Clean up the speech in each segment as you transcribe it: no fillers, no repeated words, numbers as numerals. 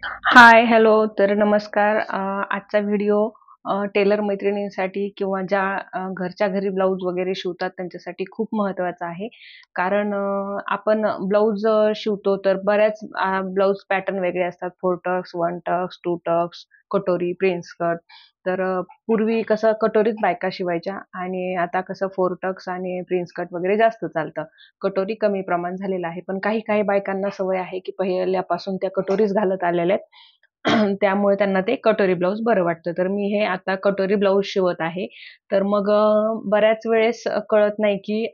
हाय, hello. तर नमस्कार. आजचा व्हिडिओ टेलर मैत्रिणींसाठी किंवा ज्या घरच्या घरी ब्लाऊज वगैरे शिवतात त्यांच्यासाठी खूप महत्त्वाचा आहे. कारण आपण ब्लाऊज शिवतो तर बऱ्याच ब्लाऊज पॅटर्न वेगळे असतात. 4 टक्स, 1 टक्स, 2 टक्स, कटोरी, प्रिन्स कट. तर पूर्वी कसं कटोरीच बायका शिवायच्या आणि आता कसं 4 टक्स आणि प्रिन्स कट वगैरे जास्त चालतं. कटोरी कमी प्रमाण झालेलं आहे. पण काही-काही बायकांना सवय आहे, की पहिल्यापासून त्या कटोरीच घालत आलेल्या आहेत. त्यामुळे त्यांना ते कटोरी ब्लाउज बरं वाटतं. तर मी हे आता कटोरी ब्लाउज शिवत आहे. तर मग बऱ्याच वेळेस कळत नाही, की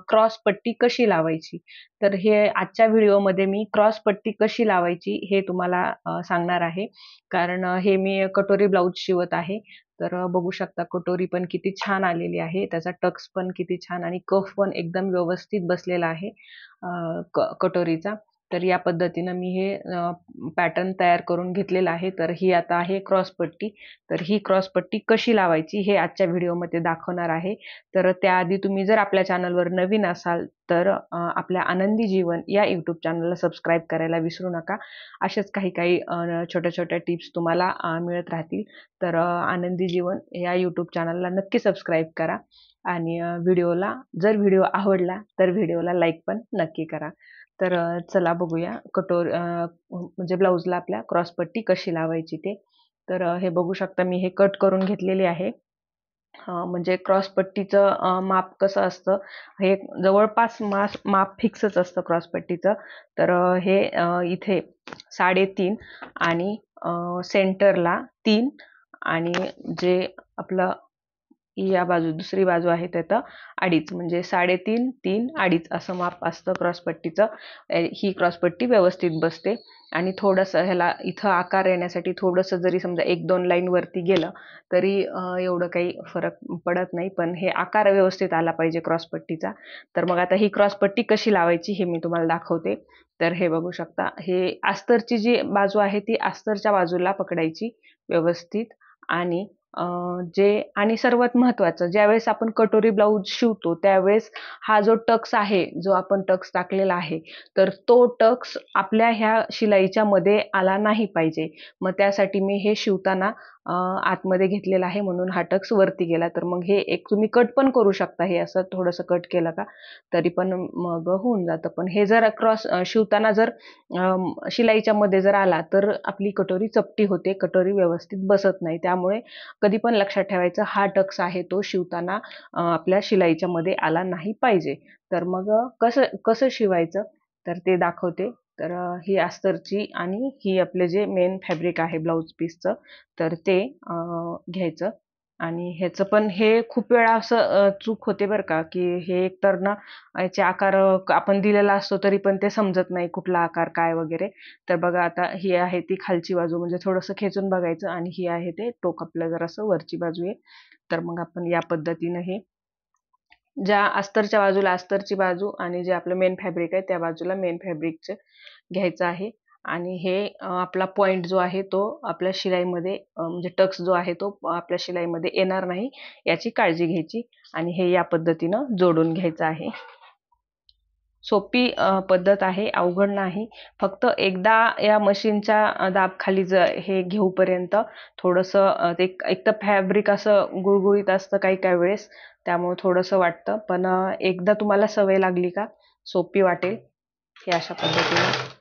क्रॉस पट्टी कशी लावायची. तर हे आजच्या व्हिडिओमध्ये मी क्रॉस पट्टी कशी लावायची हे तुम्हाला सांगणार आहे. कारण हे मी कटोरी ब्लाउज शिवत आहे. तर बघू शकता कटोरी पण किती छान आलेली आहे. त्याचा टक्स पण किती छान आणि कफ पण एकदम व्यवस्थित बसलेला आहे कटोरीचा. तर या पद्धतीनं मी हे पॅटर्न तयार करून घेतलेला आहे. तर ही आता आहे क्रॉस पट्टी. तर ही क्रॉस पट्टी कशी लावायची हे आजच्या व्हिडिओमध्ये दाखवणार आहे. तर त्याआधी तुम्ही जर आपल्या चॅनलवर नवीन असाल तर आपल्या आनंदी जीवन या यूट्यूब चॅनलला सबस्क्राईब करायला विसरू नका. अशाच काही-काही छोट्या-छोट्या टिप्स तुम्हाला मिळत राहतील. तर आनंदी जीवन या यूट्यूब चॅनलला नक्की सबस्क्राईब करा आणि व्हिडिओला जर व्हिडिओ आवडला तर व्हिडिओला लाईक पण नक्की करा. तर चला बघूया म्हणजे ब्लाऊजला आपल्या क्रॉस पट्टी कशी लावायची ते. तर हे बघू शकता मी हे कट करून घेतलेले आहे. म्हणजे क्रॉस पट्टीचं माप कसं असतं, हे जवळपास माप फिक्सच असतं क्रॉस पट्टीचं. तर हे इथे 3.5 आणि सेंटरला 3 आणि जे आपलं या दुसरी बाजू आहे त्याचं 2.5 म्हणजे 3.5, 3, 2.5 असं माप असतं क्रॉसपट्टीचं. ही क्रॉसपट्टी व्यवस्थित बसते आणि थोडंसं ह्याला इथं आकार येण्यासाठी थोडंसं जरी समजा 1-2 लाईन वरती गेलं तरी एवढं काही फरक पडत नाही. पण हे आकार व्यवस्थित आला पाहिजे क्रॉसपट्टीचा. तर मग आता ही क्रॉसपट्टी कशी लावायची हे मी तुम्हाला दाखवते. तर हे बघू शकता. हे अस्तरची जी बाजू आहे ती अस्तरच्या बाजूला पकडायची व्यवस्थित आणि आणि सर्वात महत्त्वाचं ज्यावेळेस आपण कटोरी ब्लाउज शिवतो त्यावेळेस हा जो टक्स आहे, जो आपण टक्स टाकलेला आहे, तर तो टक्स आपल्या ह्या शिलाईच्या मध्ये आला नाही पाहिजे. मग त्यासाठी मी हे शिवताना आतमध्ये घेतलेला आहे म्हणून हा टक्स वरती गेला. तर मग हे एक तुम्ही कट पण करू शकता. हे असं थोडंसं कट केलं का तरी पण मग होऊन जातं. पण हे जर शिवताना जर शिलाईच्या मध्ये जर आला तर आपली कटोरी चपटी होते, कटोरी व्यवस्थित बसत नाही. त्यामुळे कधी पण लक्षात ठेवायचं हा टक्स आहे तो शिवताना आपल्या शिलाईच्या मध्ये आला नाही पाहिजे. तर मग कसं कसं शिवायचं तर ते दाखवते. तर ही अस्तरची आणि ही आपले जे मेन फॅब्रिक आहे ब्लाउज पीसचं तर ते घ्यायचं आणि ह्याचं पण हे खूप वेळा असं चूक होते बरं का, की हे एकतर ना याचे आकार आपण दिलेला असतो तरी पण ते समजत नाही कुठला आकार काय वगैरे. तर बघा आता ही आहे ती खालची बाजू म्हणजे थोडंसं खेचून बघायचं आणि ही आहे ते टोक आपलं जरासं वरची बाजू आहे. तर मग आपण या पद्धतीनं हे ज्या अस्तरच्या बाजूला अस्तरची बाजू आणि जे आपलं मेन फॅब्रिक आहे त्या बाजूला मेन फॅब्रिकचं घ्यायचं आहे आणि हे आपला पॉइंट जो आहे तो आपल्या शिलाईमध्ये म्हणजे टक्स जो आहे तो आपल्या शिलाईमध्ये येणार नाही याची काळजी घ्यायची आणि हे या पद्धतीनं जोडून घ्यायचं आहे. सोपी पद्धत आहे, अवघड नाही. फक्त एकदा या मशीनच्या दाबखाली हे घेऊपर्यंत थोडंसं ते एक तर फॅब्रिक असं गुळगुळीत असतं काही-काही वेळेस, त्यामुळे थोडंसं वाटतं. पण एकदा तुम्हाला सवय लागली का सोपी वाटेल. हे अशा पद्धतीने.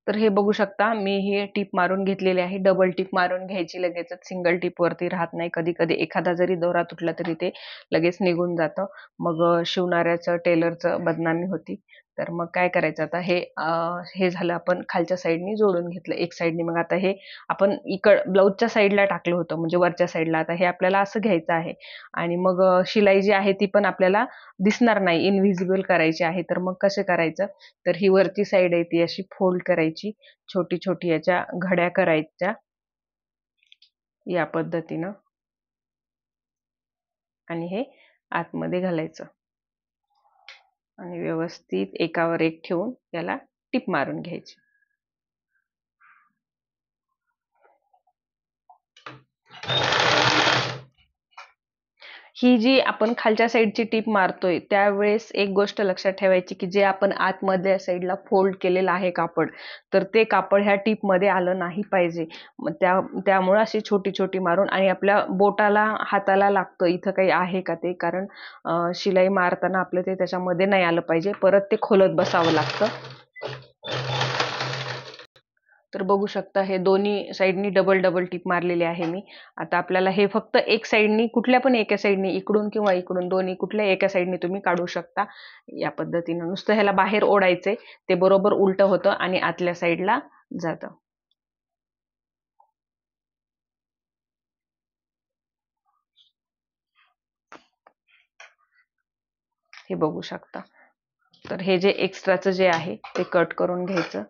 तर हे बघू शकता मी हे टीप मारून घेतलेली आहे. डबल टीप मारून घ्यायची लगेचच. सिंगल टिपवरती राहत नाही. कधी-कधी एखादा जरी दोरा तुटला तरी ते लगेच निघून जातं. मग शिवणाऱ्याचं, टेलरचं बदनामी होती. तर मग काय करायचं आता हे झालं आपण खालच्या साईडनी जोडून घेतलं. एक साईडनी मग आता हे आपण ब्लाऊजच्या साईडला टाकलं होतं म्हणजे वरच्या साईडला. आता हे आपल्याला असं घ्यायचं आहे आणि मग शिलाई जी आहे ती पण आपल्याला दिसणार नाही, इनव्हिजिबल करायची आहे. तर मग कसं करायचं? तर ही वरची साईड आहे ती अशी फोल्ड करायची. छोटी-छोटी याच्या घड्या करायच्या या पद्धतीनं आणि हे आतमध्ये घालायचं आणि व्यवस्थित एकावर एक ठेवून याला टिप मारून घ्यायची. ही जी आपण खालच्या साईडची टीप मारतोय त्यावेळेस एक गोष्ट लक्षात ठेवायची की जे आपण आतमधल्या साईडला फोल्ड केलेलं आहे कापड, तर ते कापड ह्या टीपमध्ये आलं नाही पाहिजे. मग त्यामुळे अशी छोटी छोटी मारून आणि आपल्या बोटाला हाताला लागतं इथं काही आहे का ते, कारण शिलाई मारताना आपलं ते त्याच्यामध्ये नाही आलं पाहिजे, परत ते खोलत बसावं लागतं. तर बघू शकता हे दोन्ही साईडनी डबल डबल टिप मारलेली आहे मी. आता आपल्याला हे फक्त एक साईडनी, कुठल्या पण एका साईडनी, इकडून किंवा इकडून, दोन्ही कुठल्या एका साईडनी तुम्ही काढू शकता. या पद्धतीनं नुसतं ह्याला बाहेर ओढायचंय, ते बरोबर उलट होतं आणि आतल्या साईडला जातं. हे बघू शकता. तर हे जे एक्स्ट्राचं जे आहे ते कट करून घ्यायचं.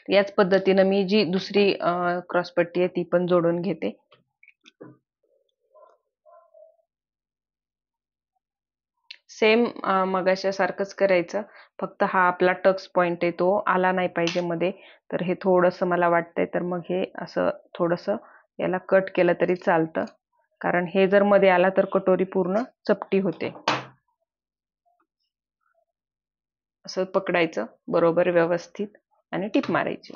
याच पद्धतीनं मी जी दुसरी क्रॉसपट्टी आहे ती पण जोडून घेते. सेम मगाच्या सारखंच करायचं, फक्त हा आपला टक्स पॉइंट आहे तो आला नाही पाहिजे मध्ये. तर हे थोडंसं मला वाटतंय, तर मग हे असं थोडंसं याला कट केलं तरी चालतं, कारण हे जर मध्ये आला तर कटोरी पूर्ण चपटी होते. असं पकडायचं बरोबर व्यवस्थित आणि टिप मारायची.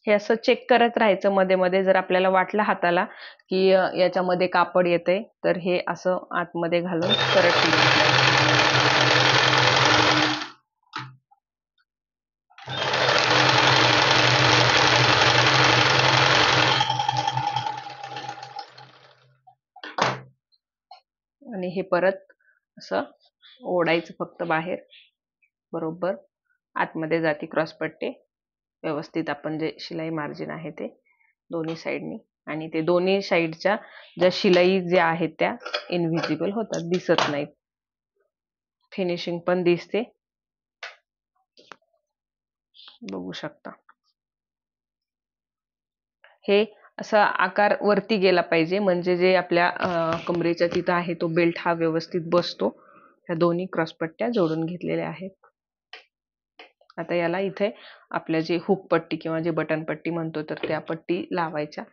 हे असं चेक करत राहायचं मध्ये मध्ये, जर आपल्याला वाटलं हाताला की याच्यामध्ये कापड येतंय तर हे असं आतमध्ये घालून परत टिप मारायची. आणि हे परत असं ओढायचं फक्त बाहेर, बरोबर आतमध्ये जाती क्रॉसपट्टी व्यवस्थित. आपण जे शिलाई मार्जिन आहे ते दोन्ही साईडनी, आणि ते दोन्ही साईडच्या ज्या शिलाई ज्या आहेत त्या इनव्हिजिबल होतात, दिसत नाहीत. फिनिशिंग पण दिसते, बघू शकता. हे असा आकार वरती गेला पाहिजे, म्हणजे जे आपल्या कमरेच्या तिथं आहे तो बेल्ट हा व्यवस्थित बसतो. ह्या दोन्ही क्रॉसपट्ट्या जोडून घेतलेल्या आहेत. आता याला इथे आपल्या जे हुक पट्टी किंवा जे बटन पट्टी म्हणतो तर त्या पट्टी लावायच्या,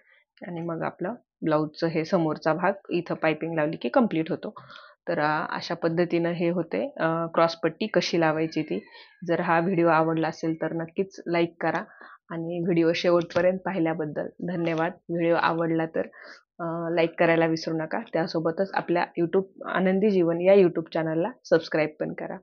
आणि मग आपलं ब्लाऊजचं हे समोरचा भाग इथं पायपिंग लावली की कम्प्लीट होतो. तर अशा पद्धतीनं हे होते क्रॉसपट्टी कशी लावायची ती. जर हा व्हिडिओ आवडला असेल तर नक्कीच लाईक करा, आणि व्हिडिओ शेवटपर्यंत पाहिल्याबद्दल धन्यवाद. व्हिडिओ आवडला तर लाईक करायला विसरू नका. त्यासोबतच आपल्या आनंदी जीवन या यूट्यूब चॅनलला सबस्क्राईब पण करा.